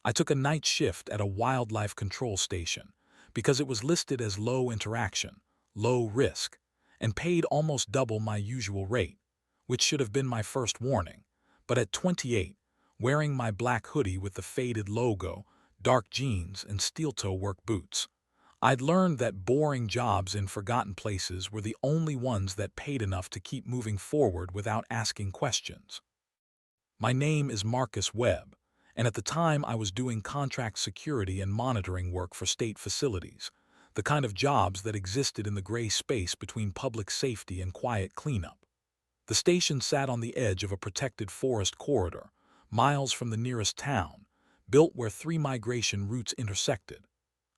I took a night shift at a wildlife control station because it was listed as low interaction, low risk, and paid almost double my usual rate, which should have been my first warning. But at 28, wearing my black hoodie with the faded logo, dark jeans, and steel-toe work boots, I'd learned that boring jobs in forgotten places were the only ones that paid enough to keep moving forward without asking questions. My name is Marcus Webb, and at the time I was doing contract security and monitoring work for state facilities, the kind of jobs that existed in the gray space between public safety and quiet cleanup. The station sat on the edge of a protected forest corridor, miles from the nearest town, built where three migration routes intersected.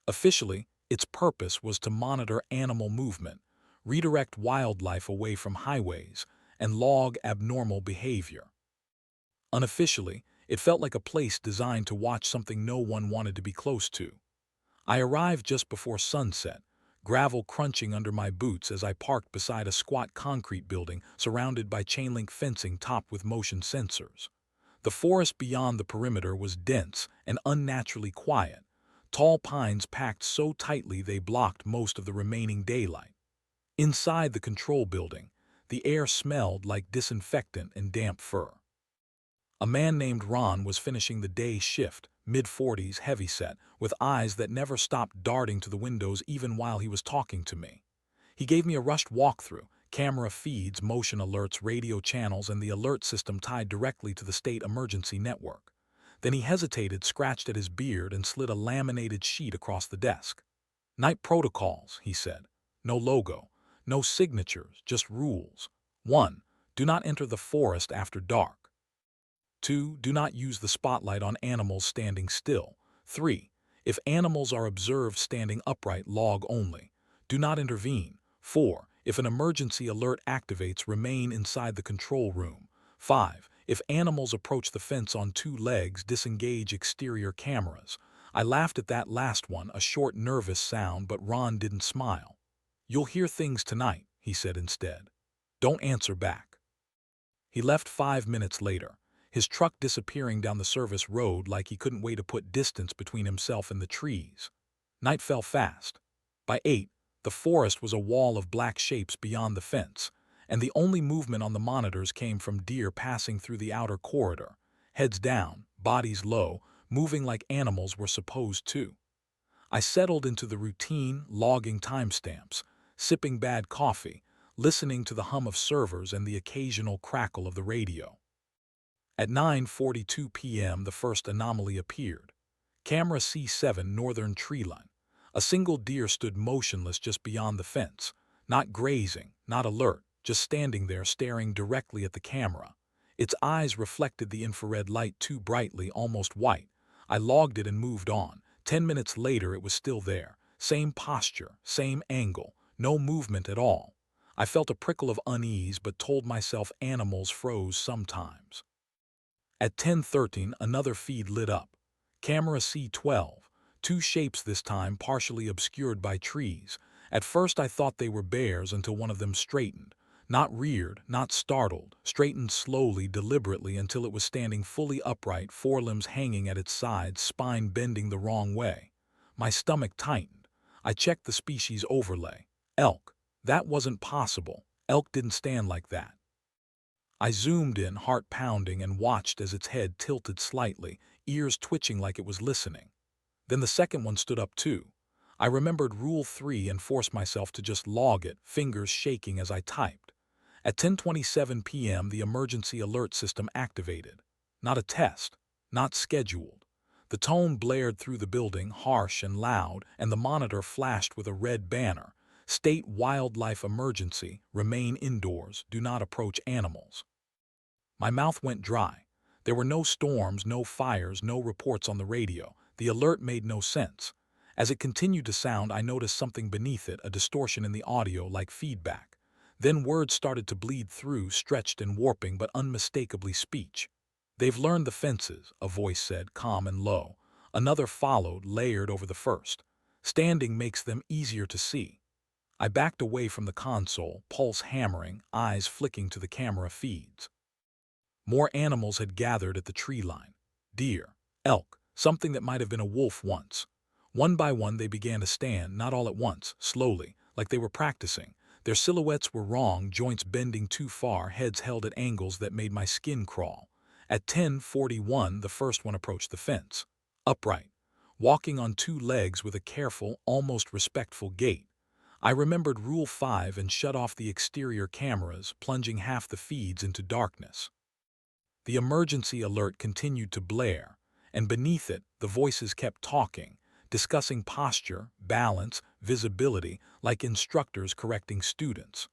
Officially, its purpose was to monitor animal movement, redirect wildlife away from highways, and log abnormal behavior. Unofficially, it felt like a place designed to watch something no one wanted to be close to. I arrived just before sunset, gravel crunching under my boots as I parked beside a squat concrete building surrounded by chain-link fencing topped with motion sensors. The forest beyond the perimeter was dense and unnaturally quiet, tall pines packed so tightly they blocked most of the remaining daylight. Inside the control building, the air smelled like disinfectant and damp fur. A man named Ron was finishing the day shift, mid-40s, heavyset, with eyes that never stopped darting to the windows even while he was talking to me. He gave me a rushed walkthrough, camera feeds, motion alerts, radio channels, and the alert system tied directly to the state emergency network. Then he hesitated, scratched at his beard, and slid a laminated sheet across the desk. "Night protocols," he said. "No logo, no signatures, just rules. 1. Do not enter the forest after dark. 2. Do not use the spotlight on animals standing still. 3. If animals are observed standing upright, log only. Do not intervene. 4. If an emergency alert activates, remain inside the control room. 5. If animals approach the fence on 2 legs, disengage exterior cameras." I laughed at that last one, a short, nervous sound, but Ron didn't smile. "You'll hear things tonight," he said instead. "Don't answer back." He left 5 minutes later, his truck disappearing down the service road like he couldn't wait to put distance between himself and the trees. Night fell fast. By 8, the forest was a wall of black shapes beyond the fence, and the only movement on the monitors came from deer passing through the outer corridor, heads down, bodies low, moving like animals were supposed to. I settled into the routine, logging timestamps, sipping bad coffee, listening to the hum of servers and the occasional crackle of the radio. At 9:42 p.m. the first anomaly appeared. Camera C7, northern tree line. A single deer stood motionless just beyond the fence, not grazing, not alert, just standing there staring directly at the camera. Its eyes reflected the infrared light too brightly, almost white. I logged it and moved on. 10 minutes later it was still there. Same posture, same angle, no movement at all. I felt a prickle of unease but told myself animals froze sometimes. At 10:13 another feed lit up. Camera C12, 2 shapes this time partially obscured by trees. At first I thought they were bears until one of them straightened. Not reared, not startled, straightened slowly, deliberately until it was standing fully upright, forelimbs hanging at its sides, spine bending the wrong way. My stomach tightened. I checked the species overlay. Elk. That wasn't possible. Elk didn't stand like that. I zoomed in, heart pounding, and watched as its head tilted slightly, ears twitching like it was listening. Then the second one stood up too. I remembered Rule 3 and forced myself to just log it, fingers shaking as I typed. At 10:27 p.m. the emergency alert system activated. Not a test, not scheduled. The tone blared through the building, harsh and loud, and the monitor flashed with a red banner. State wildlife emergency, remain indoors, do not approach animals. My mouth went dry. There were no storms, no fires, no reports on the radio. The alert made no sense. As it continued to sound, I noticed something beneath it, a distortion in the audio like feedback. Then words started to bleed through, stretched and warping, but unmistakably speech. "They've learned the fences," a voice said, calm and low. Another followed, layered over the first. "Standing makes them easier to see." I backed away from the console, pulse hammering, eyes flicking to the camera feeds. More animals had gathered at the tree line. Deer, elk, something that might have been a wolf once. One by one they began to stand, not all at once, slowly, like they were practicing. Their silhouettes were wrong, joints bending too far, heads held at angles that made my skin crawl. At 10:41, the first one approached the fence. Upright, walking on two legs with a careful, almost respectful gait. I remembered Rule 5 and shut off the exterior cameras, plunging half the feeds into darkness. The emergency alert continued to blare, and beneath it, the voices kept talking, discussing posture, balance, visibility, like instructors correcting students.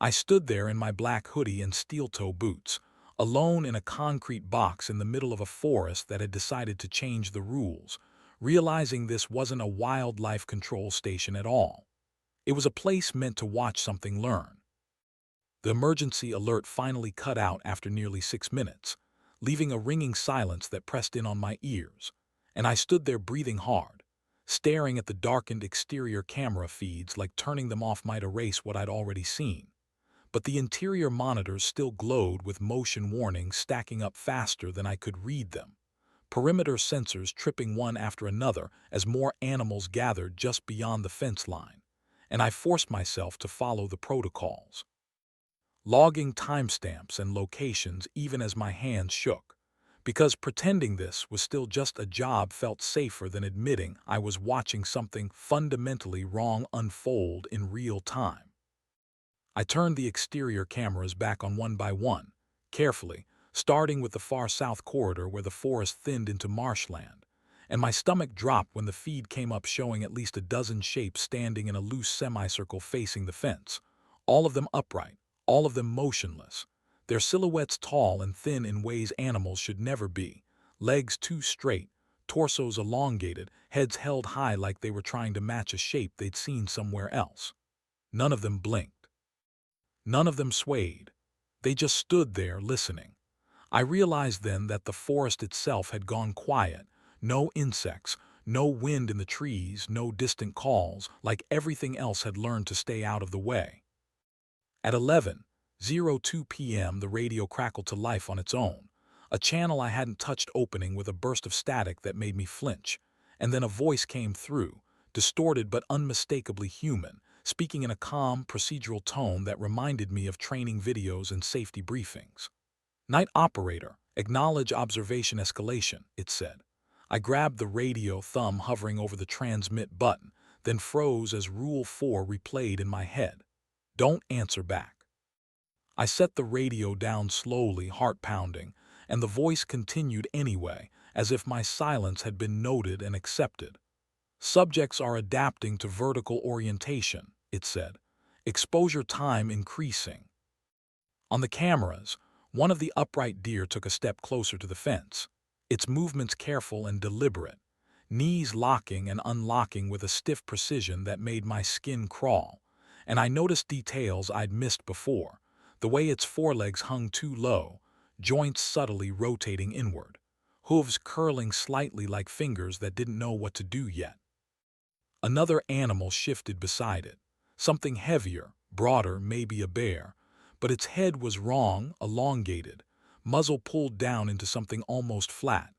I stood there in my black hoodie and steel-toe boots, alone in a concrete box in the middle of a forest that had decided to change the rules, realizing this wasn't a wildlife control station at all. It was a place meant to watch something learn. The emergency alert finally cut out after nearly 6 minutes, leaving a ringing silence that pressed in on my ears, and I stood there breathing hard, staring at the darkened exterior camera feeds like turning them off might erase what I'd already seen. But the interior monitors still glowed with motion warnings stacking up faster than I could read them, perimeter sensors tripping one after another as more animals gathered just beyond the fence line, and I forced myself to follow the protocols, logging timestamps and locations even as my hands shook, because pretending this was still just a job felt safer than admitting I was watching something fundamentally wrong unfold in real time. I turned the exterior cameras back on one by one, carefully, starting with the far south corridor where the forest thinned into marshland, and my stomach dropped when the feed came up showing at least a dozen shapes standing in a loose semicircle facing the fence, all of them upright, all of them motionless, their silhouettes tall and thin in ways animals should never be, legs too straight, torsos elongated, heads held high like they were trying to match a shape they'd seen somewhere else. None of them blinked. None of them swayed. They just stood there listening. I realized then that the forest itself had gone quiet. No insects, no wind in the trees, no distant calls, like everything else had learned to stay out of the way. At 11:02 p.m. the radio crackled to life on its own, a channel I hadn't touched opening with a burst of static that made me flinch, and then a voice came through, distorted but unmistakably human, speaking in a calm, procedural tone that reminded me of training videos and safety briefings. "Night operator, acknowledge observation escalation," it said. I grabbed the radio, thumb hovering over the transmit button, then froze as Rule 4 replayed in my head. Don't answer back. I set the radio down slowly, heart pounding, and the voice continued anyway, as if my silence had been noted and accepted. "Subjects are adapting to vertical orientation," it said. "Exposure time increasing." On the cameras, one of the upright deer took a step closer to the fence, its movements careful and deliberate, knees locking and unlocking with a stiff precision that made my skin crawl, and I noticed details I'd missed before, the way its forelegs hung too low, joints subtly rotating inward, hooves curling slightly like fingers that didn't know what to do yet. Another animal shifted beside it, something heavier, broader, maybe a bear, but its head was wrong, elongated, muzzle pulled down into something almost flat,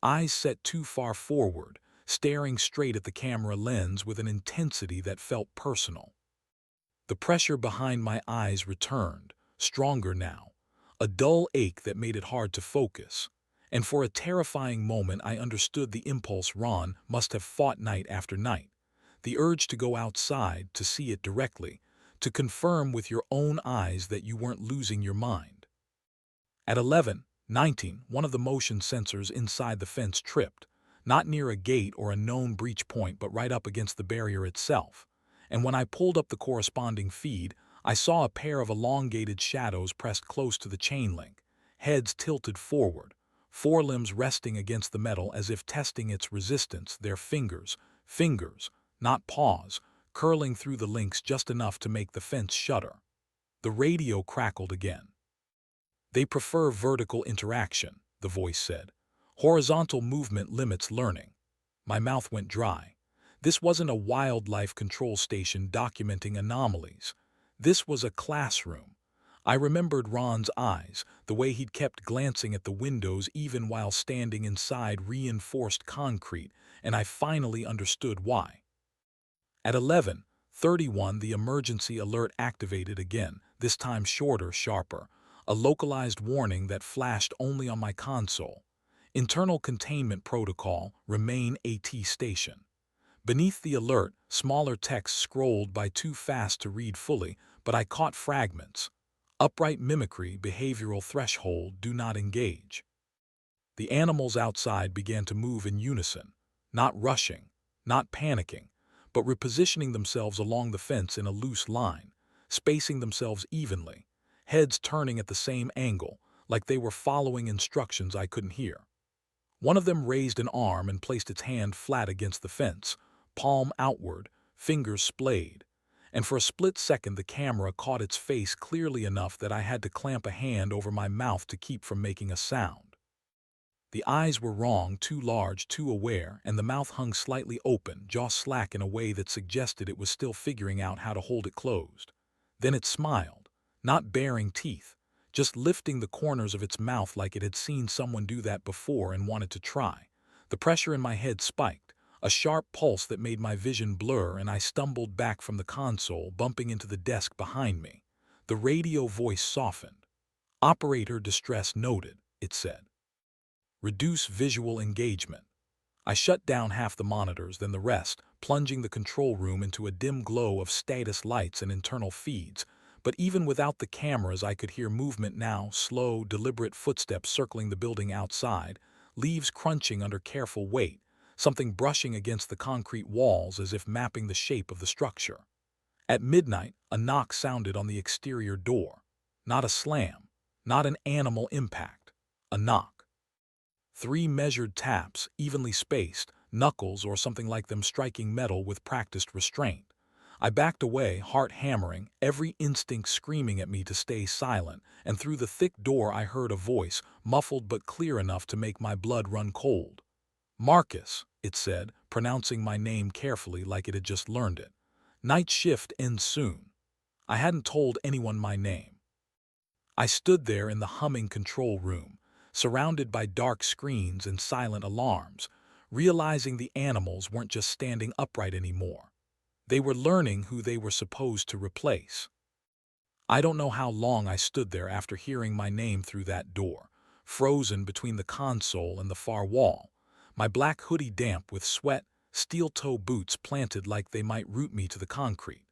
eyes set too far forward, staring straight at the camera lens with an intensity that felt personal. The pressure behind my eyes returned, stronger now, a dull ache that made it hard to focus, and for a terrifying moment I understood the impulse Ron must have fought night after night. The urge to go outside, to see it directly, to confirm with your own eyes that you weren't losing your mind. At 11:19, one of the motion sensors inside the fence tripped, not near a gate or a known breach point but right up against the barrier itself, and when I pulled up the corresponding feed, I saw a pair of elongated shadows pressed close to the chain link, heads tilted forward, forelimbs resting against the metal as if testing its resistance, their fingers, not paws, curling through the links just enough to make the fence shudder. The radio crackled again. "They prefer vertical interaction," the voice said. "Horizontal movement limits learning." My mouth went dry. This wasn't a wildlife control station documenting anomalies. This was a classroom. I remembered Ron's eyes, the way he'd kept glancing at the windows even while standing inside reinforced concrete, and I finally understood why. At 11:31, the emergency alert activated again, this time shorter, sharper, a localized warning that flashed only on my console. Internal containment protocol, remain AT station. Beneath the alert, smaller text scrolled by too fast to read fully, but I caught fragments. Upright mimicry, behavioral threshold, do not engage. The animals outside began to move in unison, not rushing, not panicking, but repositioning themselves along the fence in a loose line, spacing themselves evenly, heads turning at the same angle, like they were following instructions I couldn't hear. One of them raised an arm and placed its hand flat against the fence, palm outward, fingers splayed, and for a split second the camera caught its face clearly enough that I had to clamp a hand over my mouth to keep from making a sound. The eyes were wrong, too large, too aware, and the mouth hung slightly open, jaw slack in a way that suggested it was still figuring out how to hold it closed. Then it smiled, not baring teeth, just lifting the corners of its mouth like it had seen someone do that before and wanted to try. The pressure in my head spiked, a sharp pulse that made my vision blur, and I stumbled back from the console, bumping into the desk behind me. The radio voice softened. "Operator distress noted," it said. "Reduce visual engagement." I shut down half the monitors, then the rest, plunging the control room into a dim glow of status lights and internal feeds. But even without the cameras, I could hear movement now, slow, deliberate footsteps circling the building outside, leaves crunching under careful weight, something brushing against the concrete walls as if mapping the shape of the structure. At midnight, a knock sounded on the exterior door. Not a slam, not an animal impact. A knock. 3 measured taps, evenly spaced, knuckles or something like them striking metal with practiced restraint. I backed away, heart hammering, every instinct screaming at me to stay silent, and through the thick door I heard a voice, muffled but clear enough to make my blood run cold. "Marcus," it said, pronouncing my name carefully like it had just learned it. "Night shift ends soon." I hadn't told anyone my name. I stood there in the humming control room, surrounded by dark screens and silent alarms, realizing the animals weren't just standing upright anymore. They were learning who they were supposed to replace. I don't know how long I stood there after hearing my name through that door, frozen between the console and the far wall, my black hoodie damp with sweat, steel-toe boots planted like they might root me to the concrete.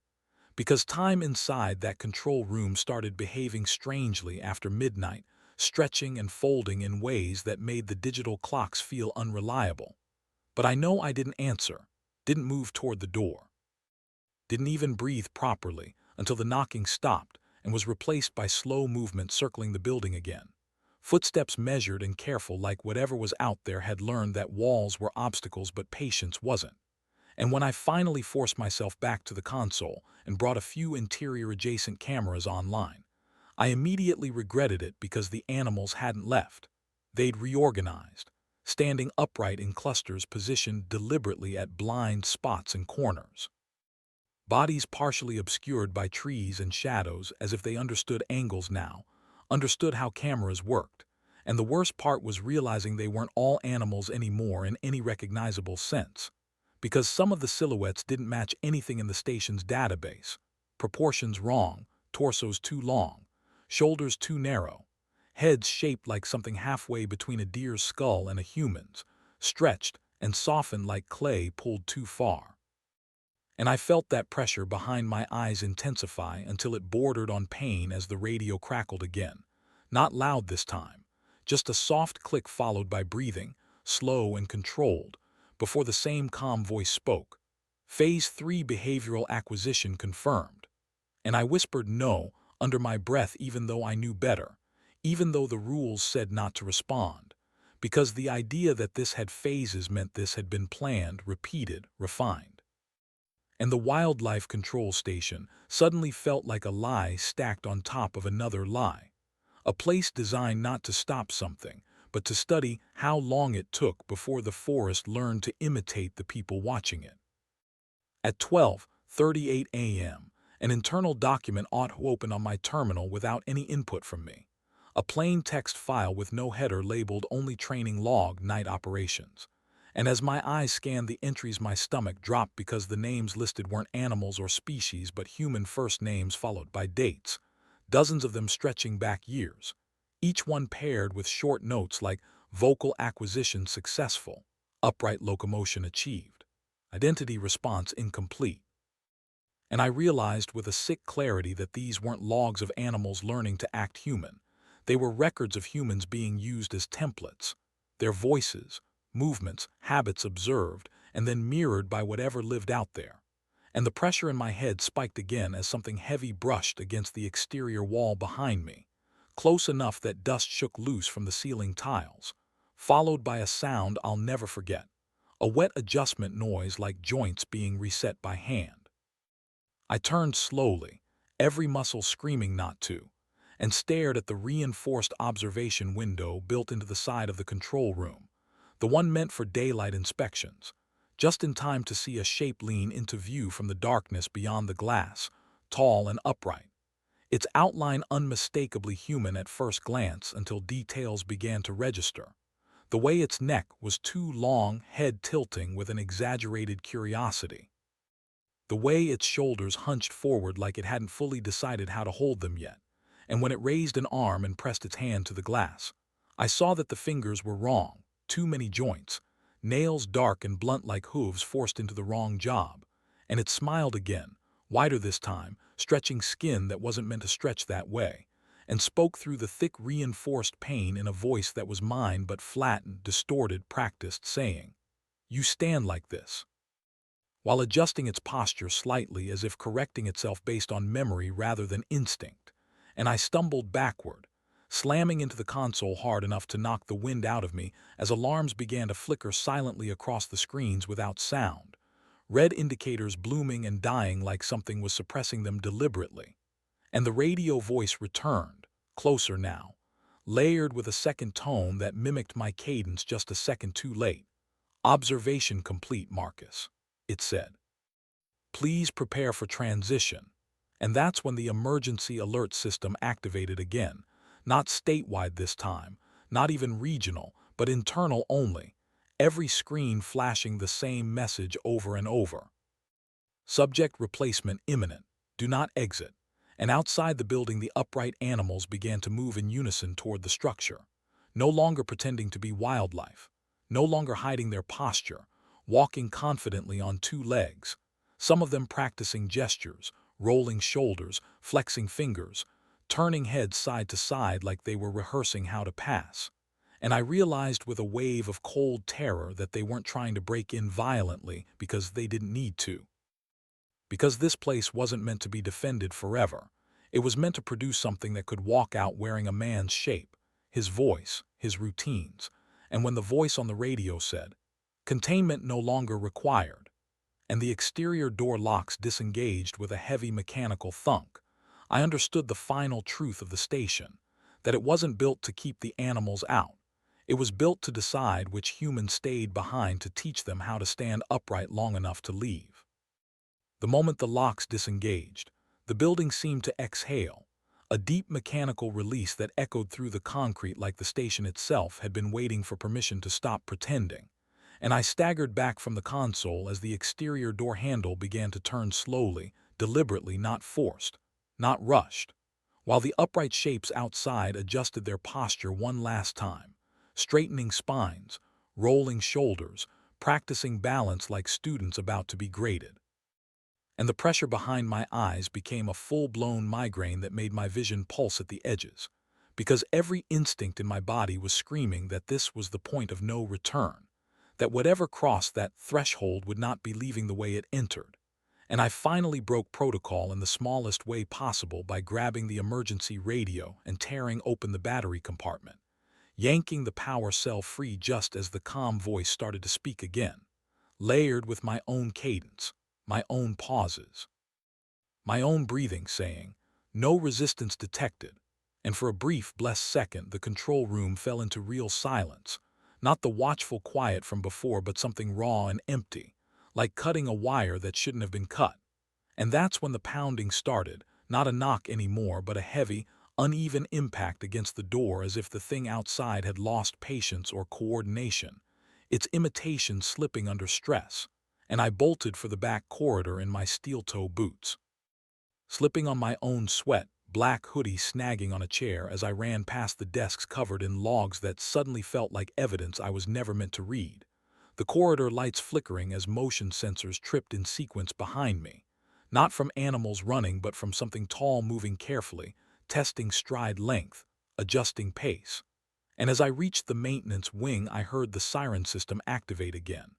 Because time inside that control room started behaving strangely after midnight, stretching and folding in ways that made the digital clocks feel unreliable. But I know I didn't answer, didn't move toward the door, didn't even breathe properly until the knocking stopped and was replaced by slow movement circling the building again. Footsteps measured and careful, like whatever was out there had learned that walls were obstacles but patience wasn't. And when I finally forced myself back to the console and brought a few interior-adjacent cameras online, I immediately regretted it because the animals hadn't left. They'd reorganized, standing upright in clusters positioned deliberately at blind spots and corners. Bodies partially obscured by trees and shadows, as if they understood angles now, understood how cameras worked. And the worst part was realizing they weren't all animals anymore in any recognizable sense, because some of the silhouettes didn't match anything in the station's database. Proportions wrong, torsos too long, shoulders too narrow, heads shaped like something halfway between a deer's skull and a human's, stretched and softened like clay pulled too far. And I felt that pressure behind my eyes intensify until it bordered on pain as the radio crackled again. Not loud this time, just a soft click followed by breathing, slow and controlled, before the same calm voice spoke. "Phase 3 behavioral acquisition confirmed." And I whispered no under my breath, even though I knew better, even though the rules said not to respond, because the idea that this had phases meant this had been planned, repeated, refined. And the wildlife control station suddenly felt like a lie stacked on top of another lie. A place designed not to stop something, but to study how long it took before the forest learned to imitate the people watching it. At 12:38 a.m., An internal document auto-opened on my terminal without any input from me. A plain text file with no header labeled "Only Training Log, Night Operations." And as my eyes scanned the entries, my stomach dropped because the names listed weren't animals or species but human first names followed by dates, dozens of them stretching back years, each one paired with short notes like vocal acquisition successful, upright locomotion achieved, identity response incomplete. And I realized with a sick clarity that these weren't logs of animals learning to act human. They were records of humans being used as templates, their voices, movements, habits observed, and then mirrored by whatever lived out there. And the pressure in my head spiked again as something heavy brushed against the exterior wall behind me, close enough that dust shook loose from the ceiling tiles, followed by a sound I'll never forget, a wet adjustment noise like joints being reset by hand. I turned slowly, every muscle screaming not to, and stared at the reinforced observation window built into the side of the control room, the one meant for daylight inspections, just in time to see a shape lean into view from the darkness beyond the glass, tall and upright, its outline unmistakably human at first glance until details began to register. The way its neck was too long, head tilting with an exaggerated curiosity. The way its shoulders hunched forward like it hadn't fully decided how to hold them yet, and when it raised an arm and pressed its hand to the glass, I saw that the fingers were wrong, too many joints, nails dark and blunt like hooves forced into the wrong job, and it smiled again, wider this time, stretching skin that wasn't meant to stretch that way, and spoke through the thick reinforced pain in a voice that was mine but flattened, distorted, practiced, saying, "You stand like this," while adjusting its posture slightly as if correcting itself based on memory rather than instinct, and I stumbled backward, slamming into the console hard enough to knock the wind out of me as alarms began to flicker silently across the screens without sound, red indicators blooming and dying like something was suppressing them deliberately. And the radio voice returned, closer now, layered with a second tone that mimicked my cadence just a second too late. "Observation complete, Marcus," it said. "Please prepare for transition." And that's when the emergency alert system activated again, not statewide this time, not even regional, but internal only, every screen flashing the same message over and over. "Subject replacement imminent. Do not exit." And outside the building the upright animals began to move in unison toward the structure, no longer pretending to be wildlife, no longer hiding their posture, walking confidently on two legs, some of them practicing gestures, rolling shoulders, flexing fingers, turning heads side to side like they were rehearsing how to pass. And I realized with a wave of cold terror that they weren't trying to break in violently because they didn't need to. Because this place wasn't meant to be defended forever. It was meant to produce something that could walk out wearing a man's shape, his voice, his routines. And when the voice on the radio said, "Containment no longer required," and the exterior door locks disengaged with a heavy mechanical thunk, I understood the final truth of the station, that it wasn't built to keep the animals out. It was built to decide which humans stayed behind to teach them how to stand upright long enough to leave. The moment the locks disengaged, the building seemed to exhale, a deep mechanical release that echoed through the concrete like the station itself had been waiting for permission to stop pretending. And I staggered back from the console as the exterior door handle began to turn slowly, deliberately, not forced, not rushed, while the upright shapes outside adjusted their posture one last time, straightening spines, rolling shoulders, practicing balance like students about to be graded. And the pressure behind my eyes became a full-blown migraine that made my vision pulse at the edges, because every instinct in my body was screaming that this was the point of no return, that whatever crossed that threshold would not be leaving the way it entered. And I finally broke protocol in the smallest way possible by grabbing the emergency radio and tearing open the battery compartment, yanking the power cell free just as the calm voice started to speak again, layered with my own cadence, my own pauses, my own breathing, saying, "No resistance detected." And for a brief, blessed second, the control room fell into real silence, not the watchful quiet from before, but something raw and empty, like cutting a wire that shouldn't have been cut. And that's when the pounding started, not a knock anymore, but a heavy, uneven impact against the door as if the thing outside had lost patience or coordination, its imitation slipping under stress, and I bolted for the back corridor in my steel-toe boots. Slipping on my own sweat, black hoodie snagging on a chair as I ran past the desks covered in logs that suddenly felt like evidence I was never meant to read. The corridor lights flickering as motion sensors tripped in sequence behind me. Not from animals running, but from something tall moving carefully, testing stride length, adjusting pace. And as I reached the maintenance wing, I heard the siren system activate again.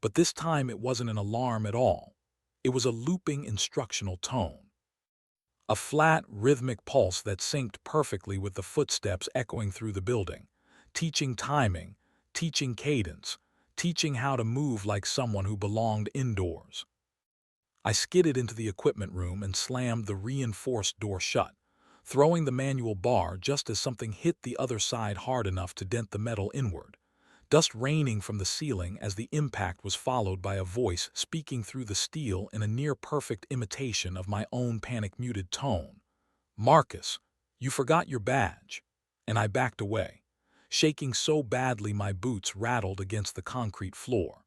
But this time it wasn't an alarm at all. It was a looping instructional tone. A flat, rhythmic pulse that synced perfectly with the footsteps echoing through the building, teaching timing, teaching cadence, teaching how to move like someone who belonged indoors. I skidded into the equipment room and slammed the reinforced door shut, throwing the manual bar just as something hit the other side hard enough to dent the metal inward. Dust raining from the ceiling as the impact was followed by a voice speaking through the steel in a near-perfect imitation of my own panic-muted tone. "Marcus, you forgot your badge." And I backed away, shaking so badly my boots rattled against the concrete floor.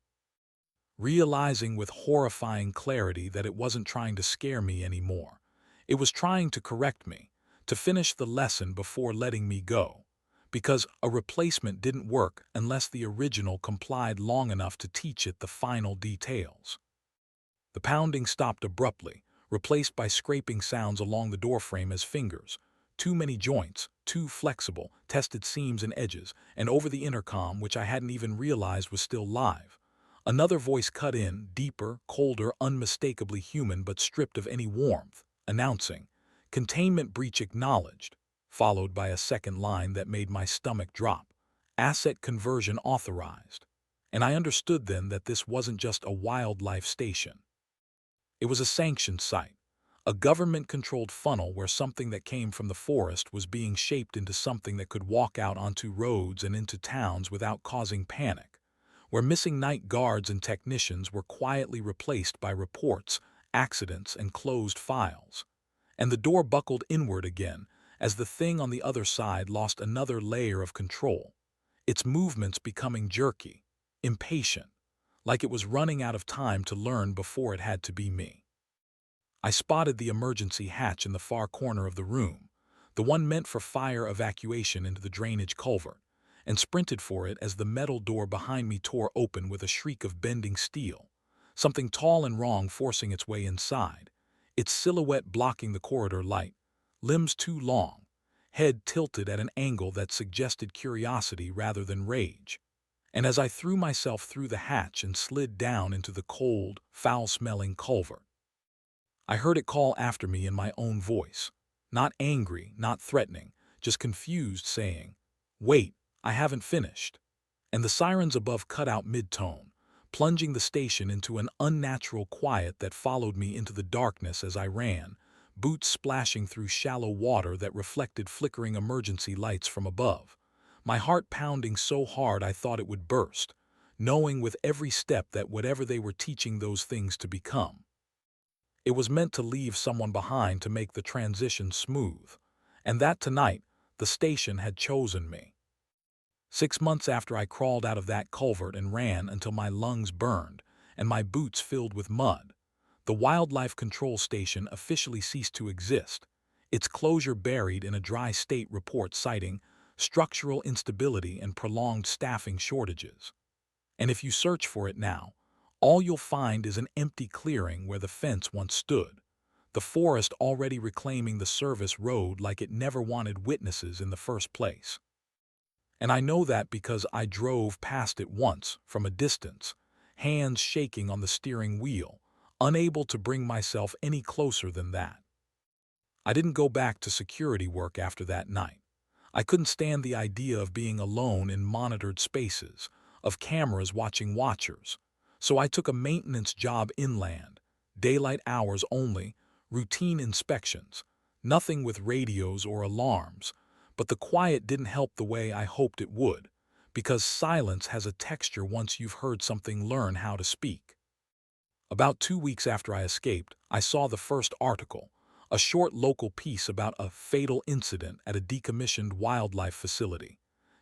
Realizing with horrifying clarity that it wasn't trying to scare me anymore. It was trying to correct me, to finish the lesson before letting me go. Because a replacement didn't work unless the original complied long enough to teach it the final details. The pounding stopped abruptly, replaced by scraping sounds along the doorframe as fingers. Too many joints, too flexible, tested seams and edges, and over the intercom, which I hadn't even realized was still live. Another voice cut in, deeper, colder, unmistakably human but stripped of any warmth, announcing, "Containment breach acknowledged," followed by a second line that made my stomach drop, "Asset conversion authorized." And I understood then that this wasn't just a wildlife station. It was a sanctioned site, a government-controlled funnel where something that came from the forest was being shaped into something that could walk out onto roads and into towns without causing panic, where missing night guards and technicians were quietly replaced by reports, accidents, and closed files. And the door buckled inward again as the thing on the other side lost another layer of control, its movements becoming jerky, impatient, like it was running out of time to learn before it had to be me. I spotted the emergency hatch in the far corner of the room, the one meant for fire evacuation into the drainage culvert, and sprinted for it as the metal door behind me tore open with a shriek of bending steel, something tall and wrong forcing its way inside, its silhouette blocking the corridor light, limbs too long, head tilted at an angle that suggested curiosity rather than rage. And as I threw myself through the hatch and slid down into the cold, foul-smelling culvert, I heard it call after me in my own voice, not angry, not threatening, just confused, saying, "Wait, I haven't finished." And the sirens above cut out mid-tone, plunging the station into an unnatural quiet that followed me into the darkness as I ran, boots splashing through shallow water that reflected flickering emergency lights from above, my heart pounding so hard I thought it would burst, knowing with every step that whatever they were teaching those things to become, it was meant to leave someone behind to make the transition smooth, and that tonight the station had chosen me. 6 months after I crawled out of that culvert and ran until my lungs burned and my boots filled with mud, the wildlife control station officially ceased to exist, its closure buried in a dry state report citing structural instability and prolonged staffing shortages. And if you search for it now, all you'll find is an empty clearing where the fence once stood, the forest already reclaiming the service road like it never wanted witnesses in the first place. And I know that because I drove past it once from a distance, hands shaking on the steering wheel, unable to bring myself any closer than that. I didn't go back to security work after that night. I couldn't stand the idea of being alone in monitored spaces, of cameras watching watchers. So I took a maintenance job inland, daylight hours only, routine inspections, nothing with radios or alarms. But the quiet didn't help the way I hoped it would, because silence has a texture once you've heard something learn how to speak. About 2 weeks after I escaped, I saw the first article, a short local piece about a fatal incident at a decommissioned wildlife facility,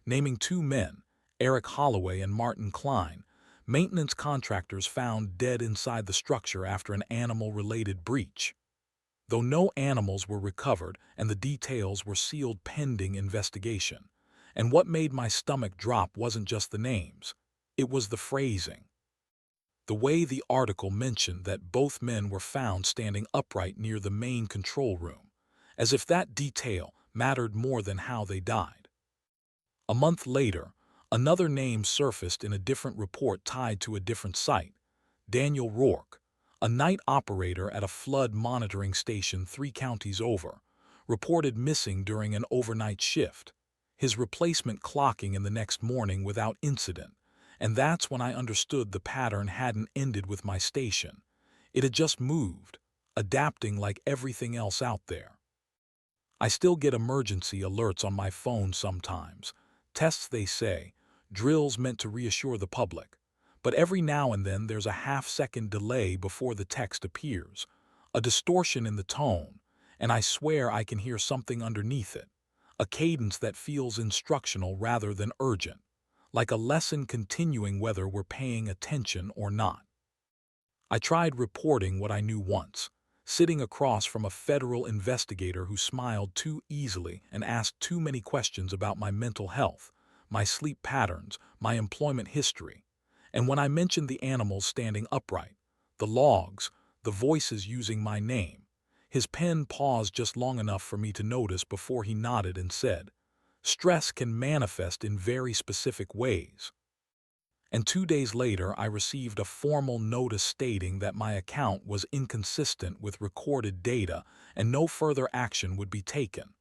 naming two men, Eric Holloway and Martin Klein, maintenance contractors found dead inside the structure after an animal-related breach. Though no animals were recovered and the details were sealed pending investigation. And what made my stomach drop wasn't just the names, it was the phrasing. The way the article mentioned that both men were found standing upright near the main control room, as if that detail mattered more than how they died. A month later, another name surfaced in a different report tied to a different site. Daniel Rourke, a night operator at a flood monitoring station 3 counties over, reported missing during an overnight shift, his replacement clocking in the next morning without incident. And that's when I understood the pattern hadn't ended with my station. It had just moved, adapting like everything else out there. I still get emergency alerts on my phone sometimes. Tests, they say, drills meant to reassure the public. But every now and then there's a half-second delay before the text appears, a distortion in the tone, and I swear I can hear something underneath it, a cadence that feels instructional rather than urgent, like a lesson continuing whether we're paying attention or not. I tried reporting what I knew once, sitting across from a federal investigator who smiled too easily and asked too many questions about my mental health, my sleep patterns, my employment history. And when I mentioned the animals standing upright, the logs, the voices using my name, his pen paused just long enough for me to notice before he nodded and said, "Stress can manifest in very specific ways." And 2 days later, I received a formal notice stating that my account was inconsistent with recorded data and no further action would be taken.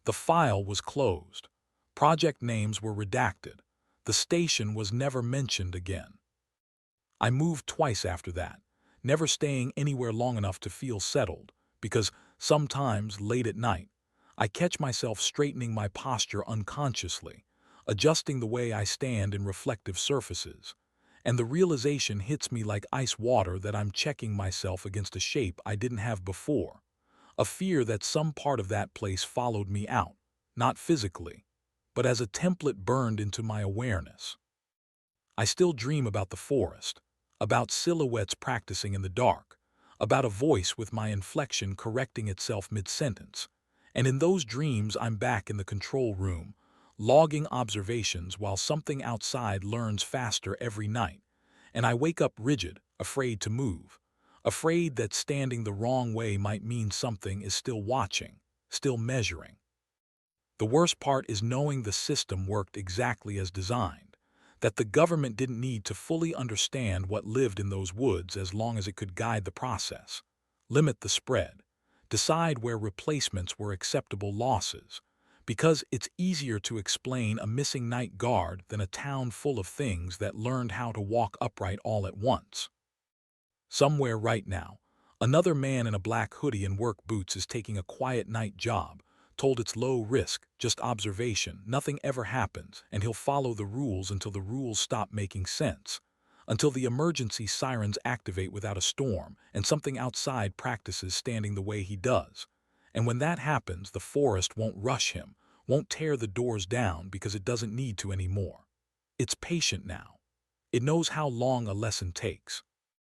The file was closed. Project names were redacted. The station was never mentioned again. I moved twice after that, never staying anywhere long enough to feel settled, because sometimes, late at night, I catch myself straightening my posture unconsciously, adjusting the way I stand in reflective surfaces, and the realization hits me like ice water that I'm checking myself against a shape I didn't have before, a fear that some part of that place followed me out, not physically, but as a template burned into my awareness. I still dream about the forest, about silhouettes practicing in the dark, about a voice with my inflection correcting itself mid-sentence, and in those dreams I'm back in the control room, logging observations while something outside learns faster every night, and I wake up rigid, afraid to move, afraid that standing the wrong way might mean something is still watching, still measuring. The worst part is knowing the system worked exactly as designed, that the government didn't need to fully understand what lived in those woods as long as it could guide the process, limit the spread, decide where replacements were acceptable losses, because it's easier to explain a missing night guard than a town full of things that learned how to walk upright all at once. Somewhere right now, another man in a black hoodie and work boots is taking a quiet night job, told it's low risk, just observation, nothing ever happens, and he'll follow the rules until the rules stop making sense, until the emergency sirens activate without a storm and something outside practices standing the way he does. And when that happens, the forest won't rush him, won't tear the doors down because it doesn't need to anymore. It's patient now. It knows how long a lesson takes.